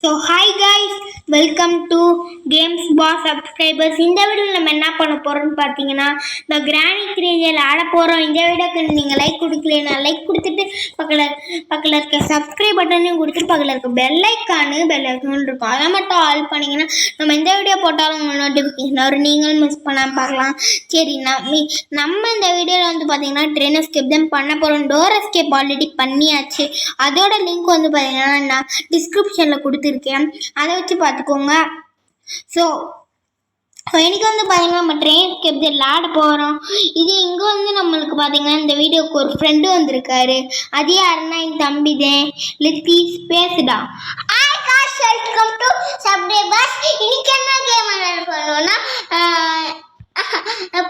So hi guys, welcome to Games Boss subscribers. இந்த வீடியோவில் நம்ம என்ன பண்ண போறோம்னு பார்த்தீங்கன்னா இந்த கிராணி கிரேஜில் ஆட போகிறோம். இந்த வீடியோக்கு நீங்கள் லைக் கொடுக்கலனா லைக் கொடுத்துட்டு பக்கத்தில் இருக்க சப்ஸ்கிரைப் பட்டனையும் கொடுத்துட்டு பக்கத்தில் இருக்க பெல் ஐக்கான் இருக்கும், அதை மட்டும் ஆல் பண்ணிங்கன்னா நம்ம இந்த வீடியோ போட்டாலும் உங்கள் நோட்டிஃபிகேஷன் வரும், நீங்களும் மிஸ் பண்ணாமல் பார்க்கலாம். சரி, நம்ம இந்த வீடியோவில் வந்து பார்த்தீங்கன்னா ட்ரெயின் எஸ்கேப் தான் பண்ண போகிறோம். டோர் எஸ்கேப் ஆல்ரெடி பண்ணியாச்சு, அதோட லிங்க் வந்து பார்த்தீங்கன்னா நான் டிஸ்கிரிப்ஷனில் கொடுத்துருக்கேன், அதை வச்சு பார்த்துக்கோங்க. ஸோ இன்னைக்கு வந்து பார்த்தீங்கன்னா நம்ம ட்ரெயின் எஸ்கேப் விளையாட போகிறோம். இது இங்கே வந்து நம்மளுக்கு பார்த்தீங்கன்னா இந்த வீடியோக்கு ஒரு ஃப்ரெண்டு வந்திருக்காரு. அது யாருன்னா என் தம்பி தான், லித்தீஸ். பேசுடா. Welcome to subscribers. இன்னைக்கு என்ன கேம் விளையாட போறோம்னா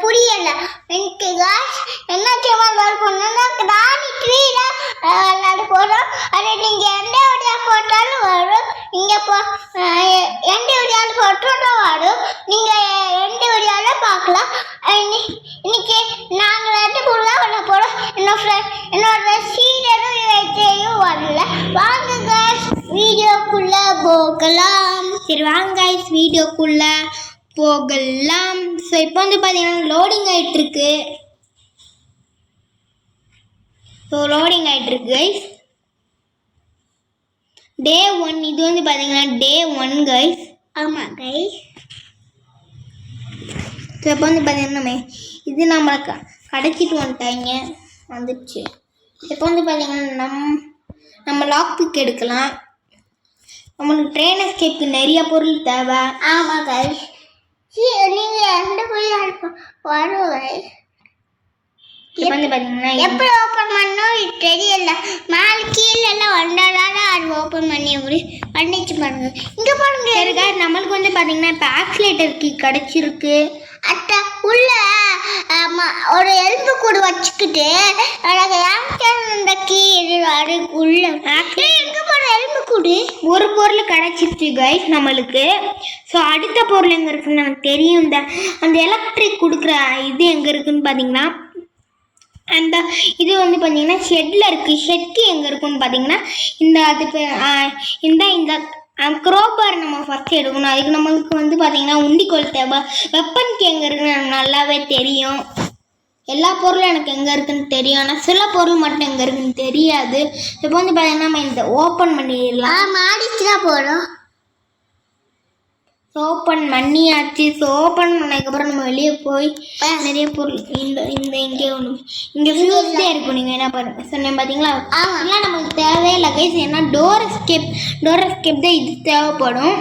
புரியல எனக்கு गाइस, என்ன கேம் விளையாட போறோம்னா கிராணி ட்ரீல விளையாட போறோம். அது நீங்க எந்த வீடியோ போட்டாலும் வரும், இங்க எந்த வீடியோ போட்டாலும் வரும், நீங்க எந்த வீடியோல பார்க்கலாம். இன்னைக்கு நாங்க ரெண்டு புள்ள பண்ண போறோம். என்னோட சீடரும் வைத்தையும் வரல. வாங்க गाइस வீடியோக்குள்ள போகலாம். சரி வாங்க गाइस வீடியோக்குள்ள போகலாம். ஸோ இப்போ வந்து பார்த்தீங்கன்னா லோடிங் ஆகிட்டுருக்கு. கைஸ். டே 1 இது வந்து பார்த்தீங்கன்னா டே 1 கைஸ். ஆமாம் கைஸ். ஸோ இப்போ வந்து பார்த்தீங்கன்னா இது நம்மளுக்கு கடைச்சிட்டு வந்துடுச்சு. இப்போ வந்து பார்த்தீங்கன்னா நம்ம லாக் பிக் எடுக்கலாம். நம்மளுக்கு ட்ரெயின் எஸ்கேப்க்கு நிறைய பொருள் தேவை. ஆமாம் கைஸ். நீங்கள் எந்த வருவ எப்படி ஓப்பன் பண்ணோம் தெரியல. மேலே கீழெல்லாம் வந்தாலும் அது ஓப்பன் பண்ணி பண்ணிச்சு பாருங்க. இங்கே பாருங்க இருக்கா. நம்மளுக்கு வந்து பார்த்தீங்கன்னா இப்போ ஆக்சிலேட்டர் கீ கிடச்சிருக்கு. அட்டை உள்ள ஒரு எலும்பு கூடு வச்சுக்கிட்டு இந்த கீ உள்ள எங்கே போகிற எலும்பு கூடு ஒரு பொருள் கிடச்சிருச்சு கைஸ் நம்மளுக்கு. ஸோ அடுத்த பொருள் எங்கே இருக்குன்னு நமக்கு தெரியும். அந்த எலக்ட்ரிக் கொடுக்குற இது எங்கே இருக்குன்னு பார்த்தீங்கன்னா அந்த இது வந்து பார்த்தீங்கன்னா ஷெட்டில் இருக்குது. ஷெட்க்கு எங்கே இருக்குன்னு பார்த்தீங்கன்னா இந்த க்ரோபார் நம்ம ஃபஸ்ட்டு எடுக்கணும். அதுக்கு நம்மளுக்கு வந்து பார்த்தீங்கன்னா உண்டிக்கோல் தேவை. வெப்பனுக்கு எங்கே இருக்குன்னு எனக்கு நல்லாவே தெரியும். எல்லா பொருளும் எனக்கு எங்கே இருக்குன்னு தெரியும், ஆனால் சில பொருள் மட்டும் எங்கே இருக்குன்னு தெரியாது. இப்போ வந்து பார்த்தீங்கன்னா நம்ம இந்த ஓப்பன் பண்ணிடலாம். மாடிச்சுனா போகிறோம். ஓப்பன் பண்ணியாச்சு. ஸோ ஓப்பன் பண்ணதுக்கப்புறம் நம்ம வெளியே போய் நிறைய பொருள் இங்கே ஒன்று இங்கே ஃபியூஸ்டே இருக்கும். நீங்கள் என்ன பாருங்கள் சொன்னேன் பார்த்தீங்களா, அதெல்லாம் நமக்கு தேவையில்லை கைஸ். ஏன்னா டோர் எஸ்கேப் தான் இது தேவைப்படும்.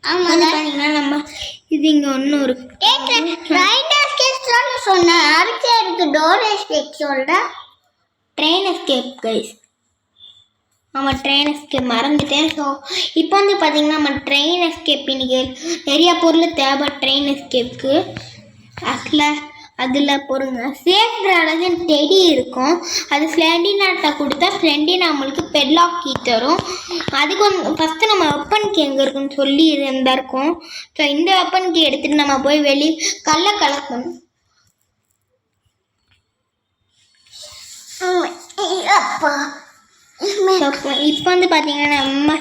ஆமாம் பார்த்தீங்கன்னா நம்ம இது இங்கே ஒன்றும் இருக்கு சொன்னேன். அடுத்தே இருக்கு டோர் எஸ்கேப் சொல்கிறேன். Train escape guys. நம்ம ட்ரெயின் எஸ்கேப் மறந்துட்டேன். ஸோ இப்போ வந்து பார்த்தீங்கன்னா நம்ம ட்ரெயின் எஸ்கேப் இன்றைக்கி நிறையா பொருள் தேவை ட்ரெயின் எஸ்கேப்புக்கு. அதில் பொருங்க சேஃப்ட் அழகுன்னு டெடி இருக்கும். அது ஸ்லெண்டினாட்டை கொடுத்தா ஸ்லெண்டினா நம்மளுக்கு பெட்லாக் கீ தரும். அதுக்கு வந்து ஃபஸ்ட்டு நம்ம வெப்பன் கீ எங்கே இருக்குன்னு சொல்லி இருந்தா இருக்கும். ஸோ இந்த வெப்பன் கீ எடுத்துகிட்டு நம்ம போய் வெளியே கலக்கணும். இப்போ வந்து பார்த்தீங்கன்னா நம்ம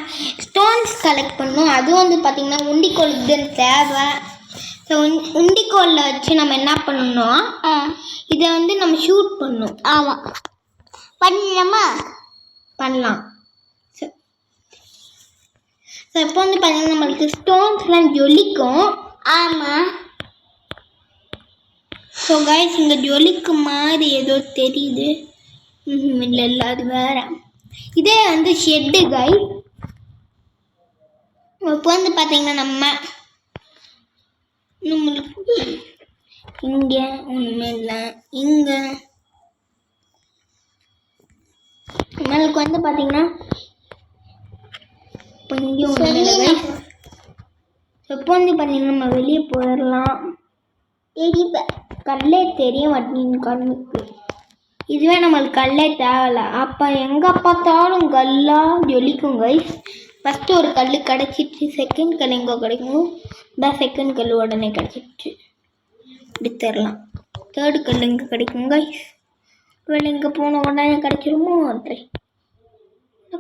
ஸ்டோன்ஸ் கலெக்ட் பண்ணணும். அதுவும் வந்து பார்த்தீங்கன்னா உண்டிக்கோளுக்கு தான் தேவை. ஸோ உண்டிக்கோலில் வச்சு நம்ம என்ன பண்ணணும்னா இதை வந்து நம்ம ஷூட் பண்ணணும். ஆமாம் பண்ணலாம். ஸோ இப்போ வந்து பார்த்தீங்கன்னா நம்மளுக்கு ஸ்டோன்ஸ்லாம் ஜொலிக்கும். ஆமாம். ஸோ கைஸ் இங்கே ஜொலிக்கு மாதிரி ஏதோ தெரியுது. இல்லை அது வேற. இதே வந்து ஷெட்டு கைஸ். இப்போ வந்து பார்த்தீங்கன்னா நம்மளுக்கு இங்கே ஒன்றுமே இல்லை. இங்கே நம்மளுக்கு வந்து பார்த்தீங்கன்னா இப்போ இங்கே ஒன்றுமே இல்லை. இப்போ வந்து பார்த்தீங்கன்னா நம்ம வெளியே போயிடலாம். கல்லே தெரிய மாட்டேங்குது கண்ணுக்கு. இதுவே நம்மளுக்கு கல்லே தேவையில்ல. அப்போ எங்கே பார்த்தாலும் கல்லாக ஜொலிக்கும் கைஸ். ஃபஸ்ட்டு ஒரு கல் கிடச்சிட்டு செகண்ட் கல் எங்கே கிடைக்கும், இந்த செகண்ட் கல் உடனே கிடச்சிட்டு இப்படி தரலாம். தேர்டு கல் எங்கே கிடைக்கும் கைஸ், வெளியே எங்கே போன உடனே கிடச்சிருமோ.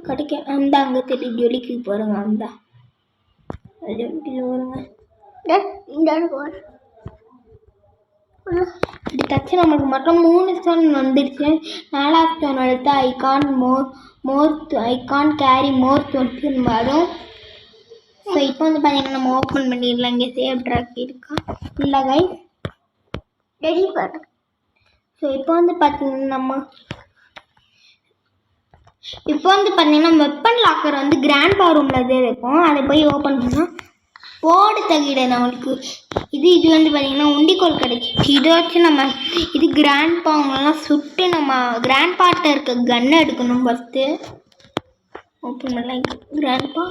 கிடைக்க அந்த அங்கே தெரியும் ஜொலிக்கு பாருங்க அந்த அது எப்படி வருங்க இப்படி தச்சு நமக்கு மட்டும் 3 ஸ்டோன் வந்துடுச்சு. 4வது ஸ்டோன் எடுத்து ஐகான் கேரி மோர் ஸ்டோன்ஸ் வரும். ஸோ இப்போ வந்து பார்த்தீங்கன்னா நம்ம ஓப்பன் பண்ணிடலாம். இங்கே சேவ் ட்ராக் இருக்கா இல்லை கைஸ் ரெடி பண்ணு. ஸோ இப்போ வந்து பார்த்தீங்கன்னா வெப்பன் லாக்கர் வந்து கிராண்ட் பவர் ரூமில் தான் இருக்கும். அதை போய் ஓப்பன் பண்ணால் போடு தகிட நம்மளுக்கு இது வந்து பார்த்தீங்கன்னா உண்டிக்கோல் கிடைச்சிச்சு. இதை வச்சு நம்ம இது கிராண்ட் பாவங்கெல்லாம் சுட்டு நம்ம கிராண்ட் பாட்ட இருக்க கன்னை எடுக்கணும். ஃபஸ்ட்டு ஓப்பன் பண்ணலாம். கிராண்ட் பா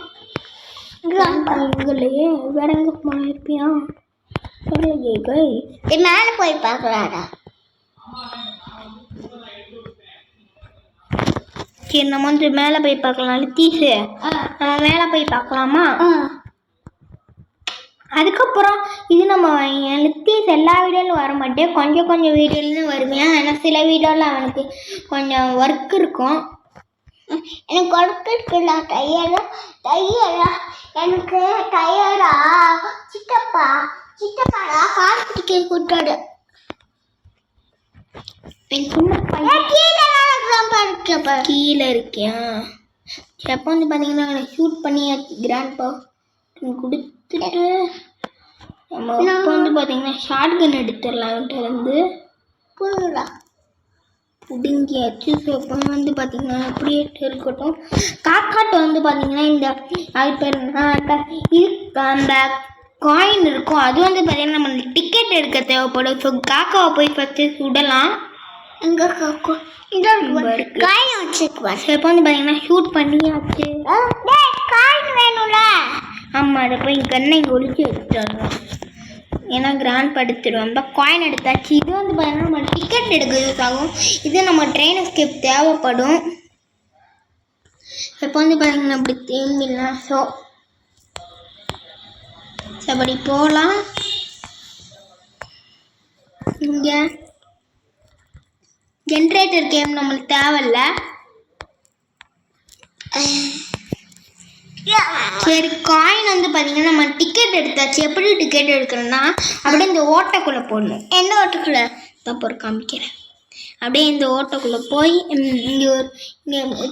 இங்கலையே வேற எங்கே போன இருப்பியா மேலே போய் பார்க்கலாடா. சரி நம்ம வந்து மேலே போய் பார்க்கலாம். லித்தீஸு நம்ம மேலே போய் பார்க்கலாமா? அதுக்கப்புறம் இது நம்ம லித்தீஸ் எல்லா வீடியோவிலும் வர மாட்டேன், கொஞ்சம் வீடியோலாம் வருவேன். ஆனால் சில வீடியோவில் அவனுக்கு கொஞ்சம் ஒர்க் இருக்கும். எனக்கு ஒர்க் இருக்குல்ல டையரா எனக்கு டயர்டா சித்தப்பாடா கால் பிடிக்க கூட்டாடு கீழே இருக்கியா? எப்போ வந்து பார்த்தீங்கன்னா ஷூட் பண்ணியாச்சு கிராண்ட் பா கொடுத்துட்டு நம்ம இப்போ வந்து பார்த்தீங்கன்னா ஷார்ட் கன் எடுத்துடலாம். இருந்து பிடுங்கியாச்சு. ஸோ இப்போ வந்து பார்த்தீங்கன்னா அப்படியே இருக்கட்டும். காக்காட்ட வந்து பார்த்தீங்கன்னா இந்த அது பேர் இது அந்த காயின் இருக்கும். அது வந்து பார்த்தீங்கன்னா நம்ம டிக்கெட் எடுக்க தேவைப்படும். ஸோ காக்காவை போய் ஃபஸ்ட்டு சுடலாம். இங்கே காயின் வச்சுக்குவேன். ஸோ இப்போ வந்து பார்த்தீங்கன்னா ஷூட் பண்ணியாச்சு. காயின் வேணும்ல? ஆமாம், அதை போய் கண்ணை இங்கே ஒழிச்சு எடுத்துடலாம். ஏன்னா கிராண்ட் படுத்துடுவோம். இப்போ காயின் எடுத்தாச்சு. இது வந்து பார்த்தீங்கன்னா நம்ம டிக்கெட் எடுக்க யூஸ் ஆகும். இது நம்ம ட்ரெயின் எஸ்கேப் தேவைப்படும். இப்போ வந்து பார்த்தீங்கன்னா அப்படி தேம்பிடலாம். ஸோ அப்படி போகலாம். இங்கே ஜென்ரேட்டர் கேம் நம்மளுக்கு தேவையில்ல. சரி, காயின் வந்து பார்த்தீங்கன்னா நம்ம டிக்கெட் எடுத்தாச்சு. எப்படி டிக்கெட் எடுக்கணும்னா அப்படியே இந்த ஓட்டைக்குள்ளே போடணும். எந்த ஓட்டைக்குள்ளே தப்பு காமிக்கிறேன். அப்படியே இந்த ஓட்டைக்குள்ளே போய் இங்கே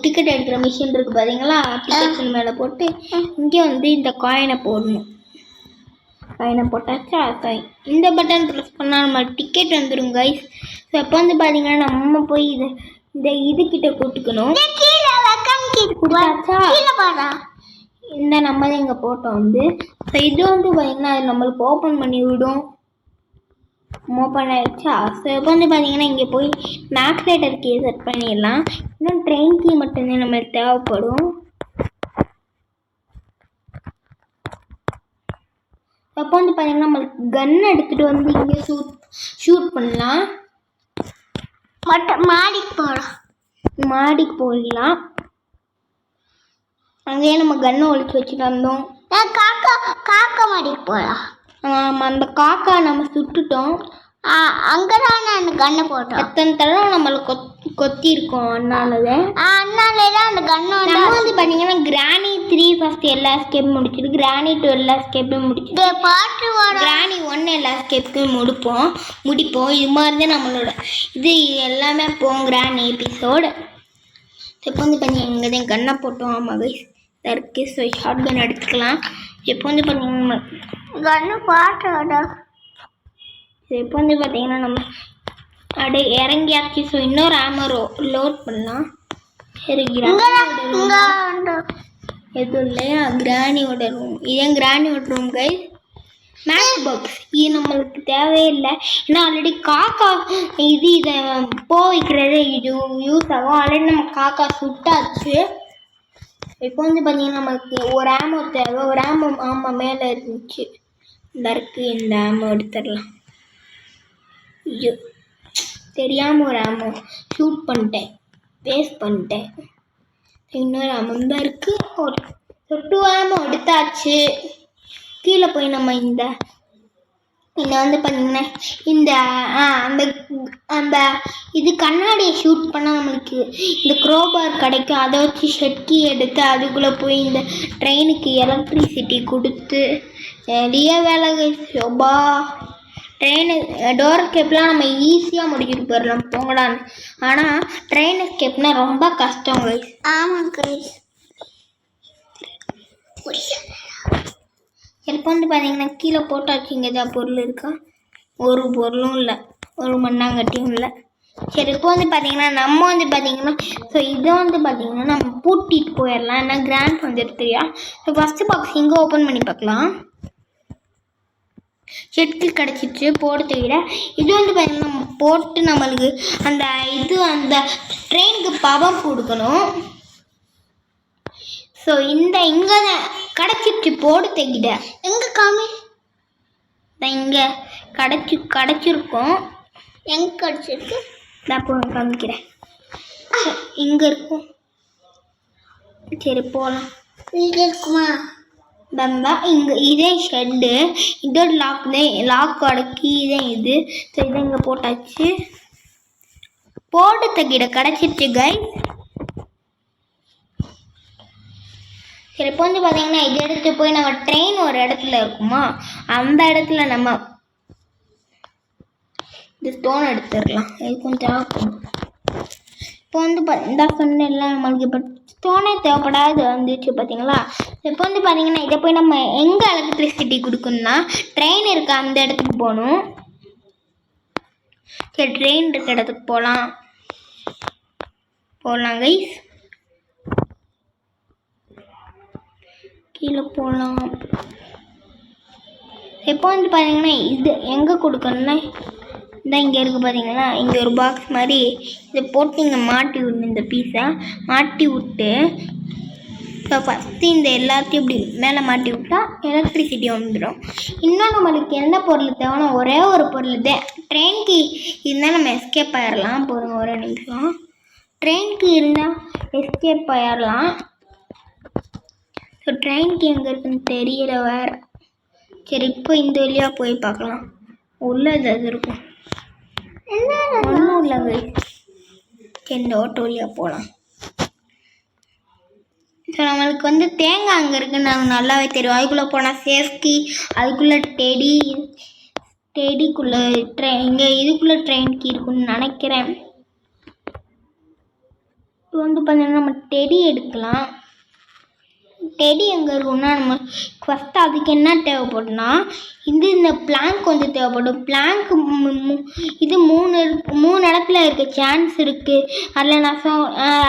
டிக்கெட் எடுக்கிற மிஷின் இருக்குது பார்த்தீங்களா? டிக்கெட் மேலே போட்டு இங்கே வந்து இந்த காயினை போடணும். காயினை போட்டாச்சா? இந்த பட்டன் ப்ரெஸ் பண்ணால் நம்ம டிக்கெட் வந்துடும் கைஸ். ஸோ இப்போ வந்து பார்த்தீங்கன்னா நம்ம போய் இந்த இதுக்கிட்ட கூட்டுக்கணும். இந்த நம்ம தான் இங்கே போட்டோம் வந்து. ஸோ இது வந்து பார்த்தீங்கன்னா அது நம்மளுக்கு ஓப்பன் பண்ணி விடும். ஓப்பன் ஆகிடுச்சா? ஸோ இப்போ வந்து பார்த்தீங்கன்னா இங்கே போய் மேக்ஸ் ரைடர் கீ செட் பண்ணிடலாம். இன்னும் ட்ரெயின் கீ மட்டும்தான் நம்மளுக்கு தேவைப்படும். அப்போ வந்து பார்த்தீங்கன்னா நம்மளுக்கு கன் எடுத்துகிட்டு வந்து இங்கே ஷூட் பண்ணலாம். மாடிக்கு போடலாம். அங்கேயே நம்ம கன்னை ஒழிச்சு வச்சுட்டு வந்தோம். காக்கா மாடிக்கு போகலாம். ஆமாம், அந்த காக்கா நம்ம சுட்டுட்டோம். அங்கே தான் அந்த கன்னை போட்டோம். எத்தனை தடவை நம்மளுக்கு கொத்தி இருக்கோம். அதனால தான் அந்த கன்னை வந்து பார்த்தீங்கன்னா கிராணி 3 ஃபஸ்ட்டு எல்லா ஸ்கேப்பும் முடிச்சுட்டு கிராணி 2 எல்லா ஸ்கேப்பையும் முடிச்சுட்டு கிராணி 1 எல்லா ஸ்கேப்பையும் முடிப்போம். இது மாதிரி தான் நம்மளோட இது எல்லாமே போகும் கிராணி எபிசோடு. இப்போ வந்து பார்த்தீங்கன்னா இங்கே தான் கன்னை போட்டோம். ஆமாம் கைஸ் இருக்கு. ஸோ ஷார்ட் கன் எடுத்துக்கலாம். இப்போ வந்து பார்த்தீங்கன்னா கன்னு பாட்டோட இப்போ வந்து பார்த்தீங்கன்னா நம்ம அப்படியே இறங்கியாச்சு. ஸோ இன்னொரு ஆமரோ லோட் பண்ணலாம். சரி, எதுவும் இல்லையா? கிராணியோட ரூம். இதே கிராணியோட ரூம் கைஸ். மேக்ஸ் பாக்ஸ் இது நம்மளுக்கு தேவையில்லை. ஏன்னா ஆல்ரெடி காக்கா இதை வைக்கிறது இது யூஸ் ஆகும். ஆல்ரெடி நம்ம காக்கா சுட்டாச்சு. இப்போ வந்து பார்த்தீங்கன்னா நமக்கு ஒரு ஆமோ தேவை. ஒரு ஆமோ ஆமாம் மேலே இருந்துச்சு. இந்த இருக்குது. இந்த ஆமோ எடுத்துடலாம். ஐயோ தெரியாமல் ஒரு ஆமோ ஷூட் பண்ணிட்டேன், வேஸ்ட் பண்ணிட்டேன். இன்னொரு ஆமோ இந்த இருக்குது. ஒரு 2 ஆமோ எடுத்தாச்சு. கீழே போய் நம்ம இந்த இங்கே வந்து பார்த்தீங்கன்னா இந்த அந்த அந்த இது கண்ணாடியை ஷூட் பண்ணால் நம்மளுக்கு இந்த க்ரோபார் கிடைக்கும். அதை வச்சு ஷெட்கி எடுத்து அதுக்குள்ளே போய் இந்த ட்ரெயினுக்கு எலக்ட்ரிசிட்டி கொடுத்து நிறைய வேலை ஷோபா. ட்ரெயின் டோர் எஸ்கேப்லாம் நம்ம ஈஸியாக முடிக்கிட்டு போயிடலாம் போங்கடான்னு. ஆனால் ட்ரெயின் எஸ்கேப்னால் ரொம்ப கஷ்டம் கைஸ். ஆமாம் கைஸ். இப்போ வந்து பார்த்தீங்கன்னா கீழே போட்டாச்சு. இங்கே ஏதாவது பொருள் இருக்கா? ஒரு பொருளும் இல்லை, ஒரு மண்ணாங்கட்டியும் இல்லை. சரி, இப்போ வந்து பார்த்தீங்கன்னா நம்ம வந்து பார்த்தீங்கன்னா ஸோ இதை வந்து பார்த்தீங்கன்னா நம்ம பூட்டிட்டு போயிடலாம். ஏன்னா கிராண்ட் வந்துடுதுயா. ஸோ ஃபஸ்ட்டு பாக்ஸ் இங்கே ஓப்பன் பண்ணி பார்க்கலாம். செட்கு கிடச்சிட்டு போடுறத விட இது வந்து பார்த்தீங்கன்னா நம்ம போட்டு நம்மளுக்கு அந்த அந்த ட்ரெயினுக்கு பவர் கொடுக்கணும். ஸோ இங்கே தான் கிடச்சிருச்சு போடு தைக்கிட்ட. எங்கே காமி? இங்கே கிடச்சிருக்கோம். எங்கே கிடச்சிருக்கு? நான் போய் காமிக்கிறேன். இங்கே இருக்கும். சரி போகலாம். இங்கே இருக்குமா? நம்ம இங்கே இதே ஷெட்டு, இதோட லாக்கோட கீ தான் இது. ஸோ இதை இங்கே போட்டாச்சு. போடு தைக்கிட்ட கிடச்சிருச்சு கைஸ். சரி, இப்போ வந்து பார்த்தீங்கன்னா இது எடுத்து போய் நம்ம ட்ரெயின் ஒரு இடத்துல இருக்குமா, அந்த இடத்துல நம்ம இந்த ஸ்டோன் எடுத்துடலாம். இது கொஞ்சம் இப்போ வந்து இந்த சொன்னெல்லாம் நம்மளுக்கு இப்போ ஸ்டோனே தேவைப்படாது வந்துச்சு பார்த்தீங்களா. இப்போ வந்து பார்த்தீங்கன்னா இதை போய் நம்ம எங்கே எலக்ட்ரிசிட்டி கொடுக்கணும்னா ட்ரெயின் இருக்க அந்த இடத்துக்கு போகணும். சரி, ட்ரெயின் இருக்க இடத்துக்கு போகலாம் கைஸ். கீழே போகலாம். இப்போ வந்து பார்த்தீங்கன்னா இது எங்கே கொடுக்கணும்னா இந்த இங்கே இருக்குது பார்த்தீங்களா, இங்கே ஒரு பாக்ஸ் மாதிரி இதை போட்டு இங்கே மாட்டி விடணும். இந்த பீஸை மாட்டி விட்டு ஸோ ஃபஸ்ட்டு இந்த எல்லாத்தையும் இப்படி மேலே மாட்டி விட்டா எலக்ட்ரிசிட்டி வந்துடும். இன்னும் நம்மளுக்கு என்ன பொருள் தேவைன்னா ஒரே ஒரு பொருள் தான். ட்ரெயினுக்கு இருந்தால் நம்ம எஸ்கேப் ஆகிடலாம். போதுங்க ஒரு நிமிஷம். ட்ரெயினுக்கு இருந்தால் எஸ்கேப் ஆகிடலாம். ஸோ ட்ரெயினுக்கு எங்கே இருக்குன்னு தெரியல வேறு. சரி, இப்போ இந்த வழியாக போய் பார்க்கலாம். உள்ளே ஏதாவது இருக்கும். ஒன்றும் இல்லைங்க. இந்த ஓட்டோ வழியாக போகலாம். ஸோ நம்மளுக்கு வந்து தேங்காய் அங்கே இருக்குன்னு நாங்கள் நல்லாவே தெரியும். அதுக்குள்ளே போனால் சேஃப்டி, அதுக்குள்ளே டெடிக்குள்ளே இங்கே இதுக்குள்ளே ட்ரெயினுக்கு இருக்குன்னு நினைக்கிறேன். இப்போ வந்து பார்த்தீங்கன்னா நம்ம டெடி எடுக்கலாம். டெடி எங்கே இருக்குன்னா நம்ம ஃபஸ்ட்டு அதுக்கு என்ன தேவைப்படும்னா இந்த பிளாங்க் கொஞ்சம் தேவைப்படும். பிளாங்க் இது மூணு இடத்துல இருக்க சான்ஸ் இருக்குது. அதில்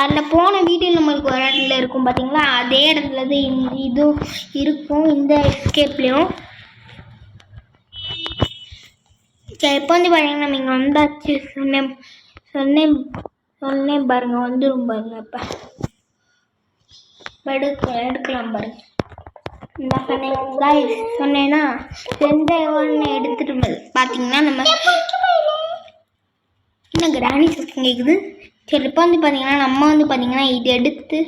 அதில் போன வீடியோ நம்மளுக்கு ஒரு இடத்துல இருக்கும் பார்த்தீங்களா, அதே இடத்துல தான் இதுவும் இருக்கும் இந்த எஸ்கேப்லேயும். சரி, இப்போ வந்து பாருங்க நம்ம இங்கே வந்தாச்சு. சொன்னேன் பாருங்க, வந்துடும் பாருங்க. இப்போ எடுக்கலாம் பாருங்க. இந்த சொன்னேன்னா எந்த ஒன்று எடுத்துட்டு பார்த்தீங்கன்னா நம்ம இன்னும் கிராணி சத்தம் கேட்குது. சரி, இப்போ வந்து பார்த்தீங்கன்னா நம்ம வந்து பார்த்தீங்கன்னா இது எடுத்து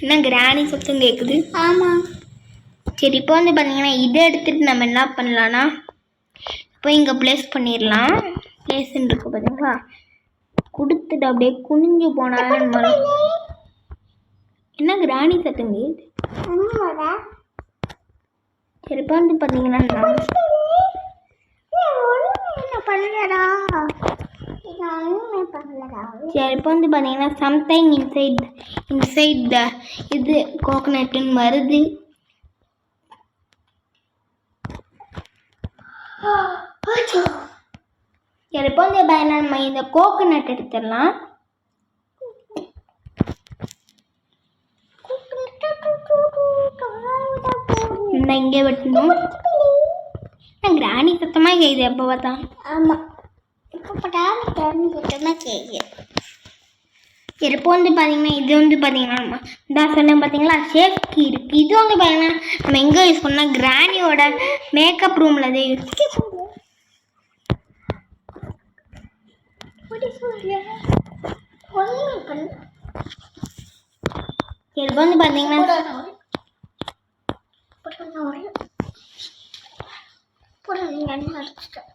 இன்னும் கிராணி சத்தம் கேட்குது. ஆமாம். சரி, இப்போ வந்து பார்த்தீங்கன்னா இதை எடுத்துகிட்டு நம்ம என்ன பண்ணலான்னா இப்போ இங்கே ப்ளேஸ் பண்ணிடலாம். ப்ளேஸ்ன்னு இருக்கு பார்த்தீங்களா, கொடுத்துட்டு அப்படியே குனிஞ்சு போனால் என்ன கிராணி சத்தம் கேட்குது. சரி, இப்போ வந்து பார்த்தீங்கன்னா சரி, இப்போ வந்து பார்த்தீங்கன்னா சம்திங் இன்சைட் த இது கோகனட்டுன்னு வருது. சரி, இப்போ வந்து பார்த்தீங்கன்னா நம்ம இந்த கோகனட் எடுத்துடலாம். இந்த இங்கே வெட்டணும். கிராணி சத்தமாக கேட்குது எப்போ பார்த்தா. ஆமாம், இப்போ கிராணி சத்தமாக கேட்குது. சரி, இப்போ வந்து பார்த்தீங்கன்னா இது வந்து பார்த்தீங்கன்னா நம்ம இந்த சொன்னேன் பார்த்தீங்களா சேஃப்டி இருக்குது. இது வந்து பார்த்தீங்கன்னா நம்ம எங்கே யூஸ் பண்ணால் கிராணியோட மேக்கப் ரூமில் தான் யூஸ் சரி, இப்போ வந்து பார்த்தீங்கன்னா என்ன அடிச்சிட்டேன்.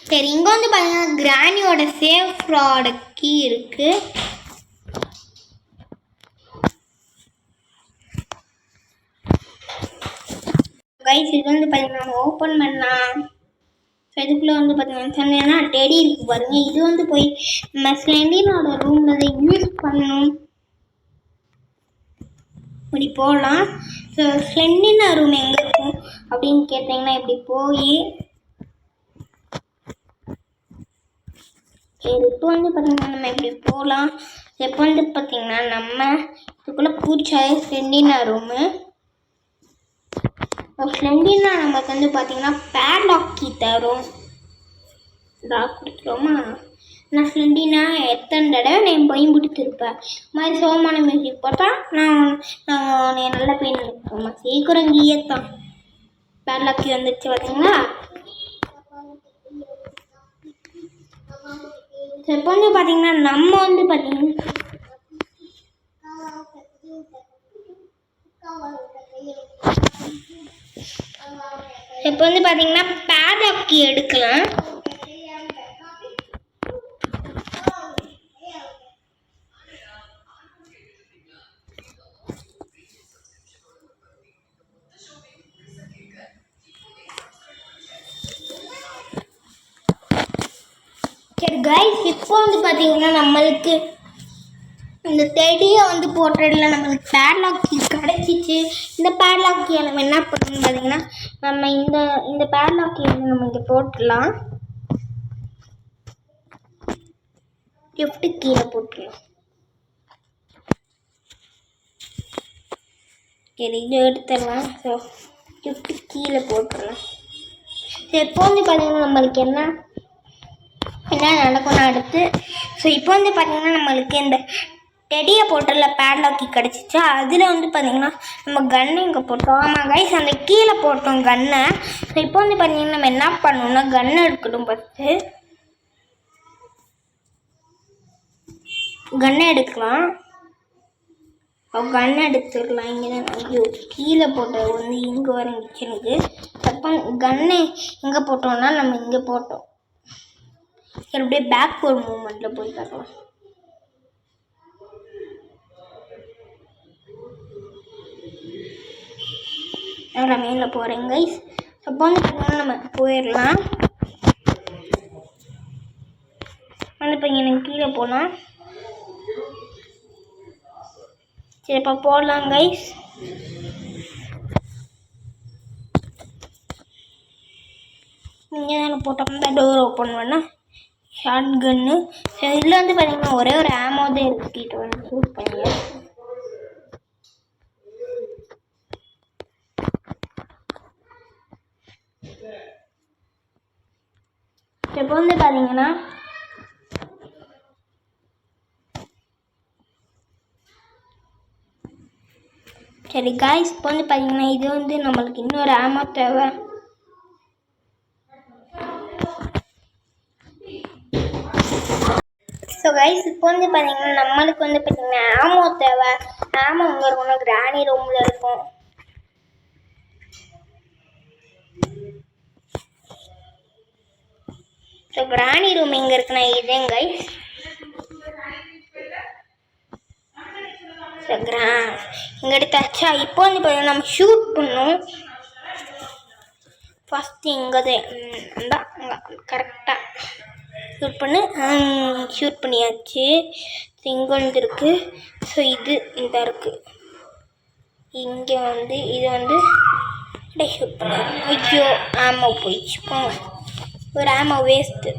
சரி, இங்கே வந்து பார்த்தீங்கன்னா கிராணியோட சேவ் ஃப்ராட் கீ இருக்கு. கைஸ் இது வந்து பார்த்தீங்கன்னா நம்ம ஓப்பன் பண்ணலாம். ஸோ இதுக்குள்ளே வந்து பார்த்தீங்கன்னா சொன்னேன்னா டெடி இருக்கு பாருங்க. இது வந்து போய் நம்ம ஸ்லெண்டினோட ரூமில் அதை யூஸ் பண்ணணும். இப்படி போகலாம். ஸோ ஸ்லெண்டினா ரூம் எங்கே இருக்கும் அப்படின்னு கேட்டிங்கன்னா இப்படி போய் இப்போ வந்து பார்த்திங்கன்னா நம்ம இப்படி போகலாம். எப்போ வந்து பார்த்திங்கன்னா நம்ம இதுக்குள்ளே பூச்சாய் ஸ்லெண்டினா ரூமு. ஸ்லெண்டினா நமக்கு வந்து பார்த்திங்கன்னா பேட்லாக் கீ தரும். கொடுத்துருவோமா? நான் ஸ்லெண்டினா எத்தனை தடவை நான் பயன்படுத்திருப்பேன். இது மாதிரி சோகமான மியூசிக் பார்த்தா நான் நல்ல பெயின் எடுப்போம்மா. சீக்கிரம் கீயத்தான் பேட்லாக் கீ வந்துடுச்சு பார்த்தீங்களா? இப்போ வந்து பார்த்தீங்கன்னா நம்ம வந்து பார்த்தீங்கன்னா இப்போ வந்து பார்த்தீங்கன்னா பேட்லாக் கீ எடுக்கலாம். சரி கைஸ், இப்போ வந்து பார்த்தீங்கன்னா நம்மளுக்கு இந்த டெடியை வந்து போட்டதில் நம்மளுக்கு பேட்லாக் கீ கிடச்சிச்சு. இந்த பேட்லாக் கீயை நம்ம என்ன பண்ணணும்னு பார்த்தீங்கன்னா நம்ம இந்த பேட்லாக் கீயை வந்து நம்ம இங்கே போட்டுடலாம். கிஃப்ட்டு கீழே போட்டுடலாம். சரி, இது எடுத்துடலாம். ஸோ கிஃப்ட்டு கீழே போட்டுடலாம். சரி, இப்போ வந்து பார்த்தீங்கன்னா நம்மளுக்கு என்ன நடக்கும்னு அடுத்து. ஸோ இப்போ வந்து பார்த்தீங்கன்னா நம்மளுக்கு இந்த டெடியை போட்டுல பேட்லாக் கீ கிடச்சிச்சா. அதில் வந்து பார்த்தீங்கன்னா நம்ம கன்னை இங்கே போட்டோம். ஆமாம் கைஸ், அந்த கீழே போட்டோம் கன்னை. ஸோ இப்போ வந்து பார்த்தீங்கன்னா நம்ம என்ன பண்ணணும்னா கன்னை எடுக்கணும். ஃபஸ்ட்டு கன்னை எடுக்கலாம். கன்னை எடுத்துடலாம். இங்கே தான் ஐயோ கீழே போட்டது வந்து இங்கே வர கிச்சனுக்கு. அப்போ கன்னை எங்கே போட்டோம்னா நம்ம இங்கே போட்டோம். அப்படியே பேக்வர்ட் மூவ்மெண்ட்டில் போய் பார்க்கலாம். நான் மேலே போகிறேன் கைஸ். அப்போ வந்து பார்த்தீங்கன்னா நம்ம போயிடலாம். வந்து இப்போ எனக்கு கீழே போகலாம். சரி, இப்போ போடலாம் கைஸ். இங்கே தானே போட்டோம். இந்த டோர் ஓப்பன் பண்ணால் ஷார்ட் கன்னு. இதில் வந்து பார்த்தீங்கன்னா ஒரே ஒரு ஆமோ தான் எடுத்துக்கிட்டு வந்து ஷூட் பண்ணி. இப்போ வந்து பார்த்தீங்கன்னா சரி காய்ஸ், இப்போ வந்து பார்த்தீங்கன்னா இது வந்து நம்மளுக்கு இன்னொரு ஆமோ தேவை. ஸோ கைஸ், இப்போ வந்து பார்த்தீங்கன்னா நம்மளுக்கு வந்து பார்த்தீங்கன்னா ஆமோ தேவை. ஆமோ எங்கே இருக்கும்னா கிராணி ரூமில் இருக்கும். ஸோ கிராணி ரூம் எங்கே இருக்குன்னா இதேங்க கைஸ். ஸோ இங்கே எடுத்தாச்சா. இப்போ வந்து பார்த்தீங்கன்னா நம்ம ஷூட் பண்ணணும். ஃபஸ்ட்டு இங்கே தான் அங்கே கரெக்டாக ஷூட் பண்ணியாச்சு. ஸோ இங்கே வந்து இருக்குது. ஸோ இது இந்த இருக்குது. இங்கே வந்து இது வந்து அப்படியே ஷூட் பண்ண. ஐயோ ஆமோ போயிடுச்சு. போங்க, ஒரு ஆமோ வேஸ்ட்டு.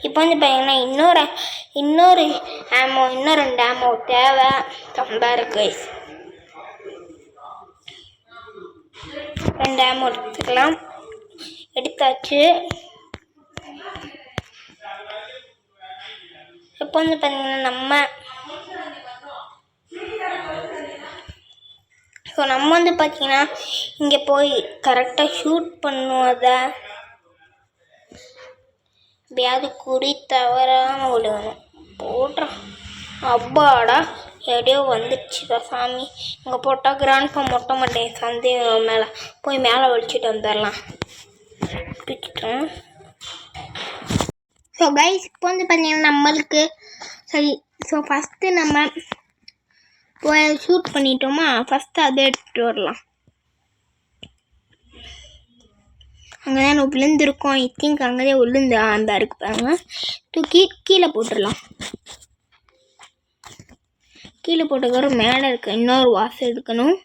இப்போ வந்து பார்த்தீங்கன்னா இன்னொரு ஆமோ, இன்னும் 2 ஆமோ தேவை. ரொம்ப இருக்கு. 2 ஆமோ எடுத்துக்கலாம். எடுத்தாச்சு. இப்போ வந்து பார்த்தீங்கன்னா நம்ம வந்து பார்த்தீங்கன்னா இங்கே போய் கரெக்டாக ஷூட் பண்ணுவோம். அதை எப்படியாவது குறி தவறாமல் விழுகணும். போடுறான். அப்பாடா எப்படியோ வந்துடுச்சுதா சாமி. இங்கே போட்டால் கிராண்ட்பா மொட்டை மாட்டேன் சந்தேகம் மேலே போய் மேலே ஒழிச்சிட்டு வந்துடலாம். பிடிச்சிட்டோம். ஸோ கைஸ் இப்போ வந்து பார்த்தீங்கன்னா நம்மளுக்கு சரி. ஸோ ஃபஸ்ட்டு நம்ம போய் ஷூட் பண்ணிட்டோமா, ஃபஸ்ட்டு அதை எடுத்துகிட்டு வரலாம். அங்கே தான் நம்ம விழுந்துருக்கோம். ஐ திங்க் அங்கே தான் விழுந்து அந்த இருக்கு பாருங்க. தூக்கி கீழே போட்டுடலாம். கீழே போட்டுக்கப்புறம் மேலே இருக்க இன்னொரு வாசம் எடுக்கணும்.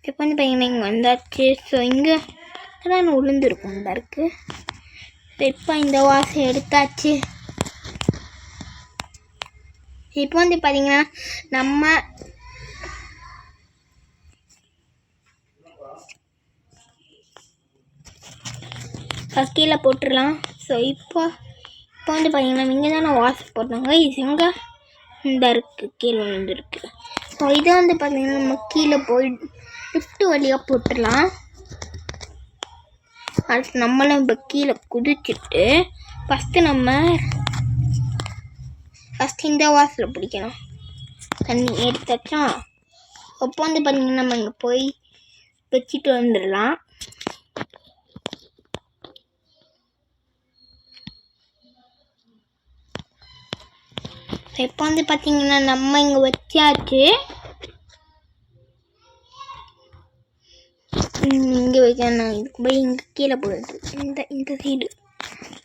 இப்போ வந்து பார்த்தீங்கன்னா இங்கே வந்தாச்சு. ஸோ இங்கே தான் விழுந்துருக்கும் இந்த இருக்கு. ஸோ இப்போ இந்த வாசம் எடுத்தாச்சு. இப்போ வந்து பார்த்தீங்கன்னா நம்ம கீழே போட்டுடலாம். ஸோ இப்போ வந்து பார்த்தீங்கன்னா இங்கே தானே வாஷ் போட்டாங்க. இது எங்கே இந்த இருக்குது கீழே வந்துருக்கு. ஸோ இதை வந்து பார்த்தீங்கன்னா நம்ம கீழே போய் லிஃப்ட் வழியாக போட்டுடலாம். அடுத்து நம்மளும் இப்போ கீழே குதிச்சுட்டு ஃபஸ்ட்டு இந்த வாசலில் பிடிக்கணும். தண்ணி எடுத்தாச்சா. அப்போ வந்து பார்த்தீங்கன்னா நம்ம இங்கே போய் வச்சுட்டு வந்துடலாம். இப்போ வந்து பார்த்தீங்கன்னா நம்ம இங்கே வச்சாச்சு. இங்கே வைக்கணும். இதுக்கு போய் இங்கே கீழே போடுது. இந்த சைடு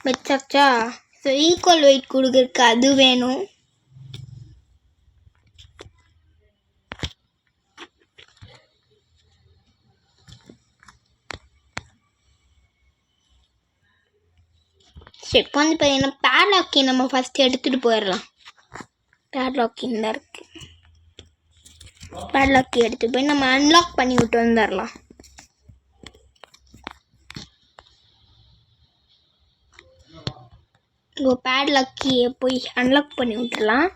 வச்சாச்சா. ஸோ ஈக்குவல் வெயிட் கொடுக்குறதுக்கு அது வேணும். இப்போ வந்து பார்த்தீங்கன்னா பேட்லாக்கி நம்ம ஃபஸ்ட்டு எடுத்துகிட்டு போயிடலாம். பேட்லாக்கி இந்த இருக்குது. பேட்லாக்கி எடுத்துகிட்டு போய் நம்ம அன்லாக் பண்ணி விட்டு வந்துடலாம். இப்போ பேட்லாக்கியை போய் அன்லாக் பண்ணி விட்டுடலாம்.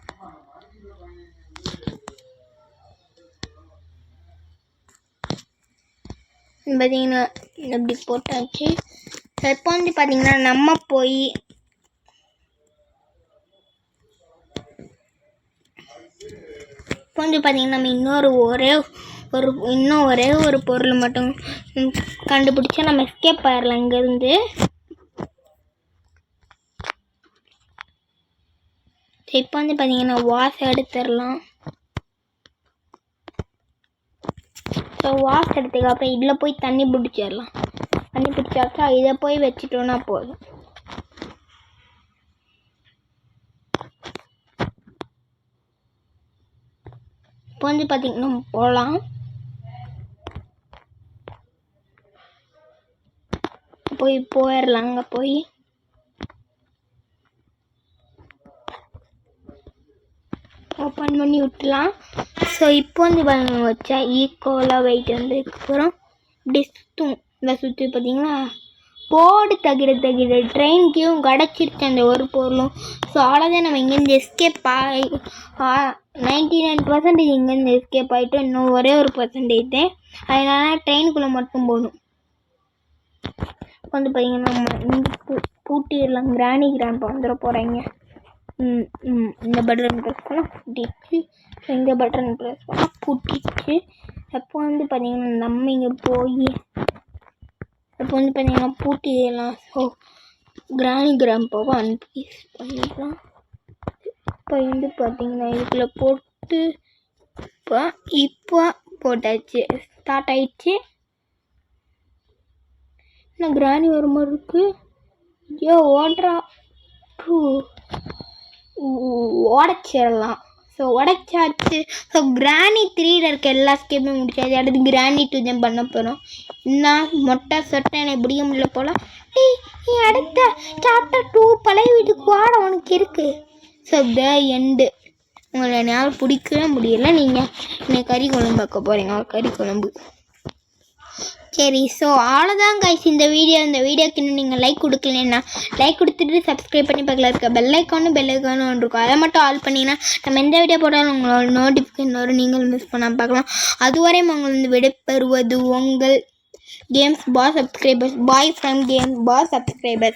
பார்த்தீங்கன்னா இப்படி போட்டாச்சு. இப்போ வந்து பார்த்தீங்கன்னா நம்ம போய் இப்போ வந்து பார்த்தீங்கன்னா நம்ம இன்னும் ஒரே ஒரு பொருள் மட்டும் கண்டுபிடிச்சா நம்ம எஸ்கேப் ஆயிடலாம் இங்கேருந்து. இப்போ வந்து பார்த்தீங்கன்னா வாஷ் எடுத்துடலாம். ஸோ வாஷ் எடுத்துக்க அப்புறம் இதில் போய் தண்ணி பிடிச்சிடலாம். தண்ணி பிடிச்சாக்கா இதை போய் வச்சுட்டோன்னா போதும். இப்போ வந்து பார்த்தீங்கன்னா போகலாம். போயிடலாம். அங்கே போய் ஓப்பன் பண்ணி விட்டுலாம். ஸோ இப்போ வந்து வச்சா ஈக்குவலாக வெயிட் வந்ததுக்கப்புறம் இப்படி சுற்றி பார்த்தீங்கன்னா போர்டு தகிட ட்ரெயின்கையும் கிடச்சிருச்சு அந்த ஒரு பொருளும். ஸோ அவ்வளோதான். நம்ம இங்கேருந்து எஸ்கேப் ஆகி 99% இங்கேருந்து எஸ்கேப் ஆகிட்டு இன்னும் ஒரே ஒரு % தான். அதனால ட்ரெயினுக்குள்ளே மட்டும் போகணும். வந்து பார்த்தீங்கன்னா நம்ம இங்கே பூட்டிடலாம். கிராண்ட்பா வந்துட போகிறாங்க. இந்த பட்டன் ப்ரெஸ் பண்ணால் பூட்டிடுச்சு. இந்த பட்டன் ப்ரெஸ் பண்ணால் பூட்டிடுச்சு. அப்போ வந்து பார்த்தீங்கன்னா நம்ம இங்கே போய் இப்போ வந்து பார்த்தீங்கன்னா பூட்டிடலாம். ஸோ கிராண்ட்பாவை அன்பீஸ் பண்ணிடலாம். இப்போ வந்து பார்த்தீங்கன்னா இதுக்குள்ளே போட்டு இப்போ போட்டாச்சு. ஸ்டார்ட் ஆயிடுச்சு. இன்னும் கிராணி வர மாதிரி இருக்குது. ஓடுறா உடச்சிடலாம். ஸோ உடச்சாச்சு. ஸோ கிராணி 3ல் இருக்க எல்லா ஸ்கேப்புமே முடிச்சாச்சு. அடுத்து கிராணி 2 தான் பண்ண போகிறோம். இன்னும் மொட்டை சொட்டை எனக்கு பிடிக்க முடியல போல். நீ அடுத்த சாப்டர் 2 பழைய வீட்டுக்கு வாட உனக்கு இருக்குது. So the end. உங்களை என்னால் பிடிக்கவே முடியல. நீங்கள் இன்னைக்கு கறி குழம்பு பார்க்க போகிறீங்க. கறி குழம்பு. சரி. ஸோ அவ்வளோதான் கைஸ் இந்த வீடியோக்கு இன்னும் நீங்கள் லைக் கொடுக்கலன்னா லைக் கொடுத்துட்டு சப்ஸ்கிரைப் பண்ணி பக்கத்தில் இருக்க பெல் ஐக்கானும் இருக்கும். அதை மட்டும் ஆல் பண்ணிங்கன்னா நம்ம எந்த வீடியோ போட்டாலும் உங்களோட நோட்டிஃபிகேஷன் வரும். நீங்கள் மிஸ் பண்ணாமல் பார்க்கலாம். அதுவரையும் உங்களை விடைபெறுவது உங்கள் games boss subscribers bye from game boss subscribers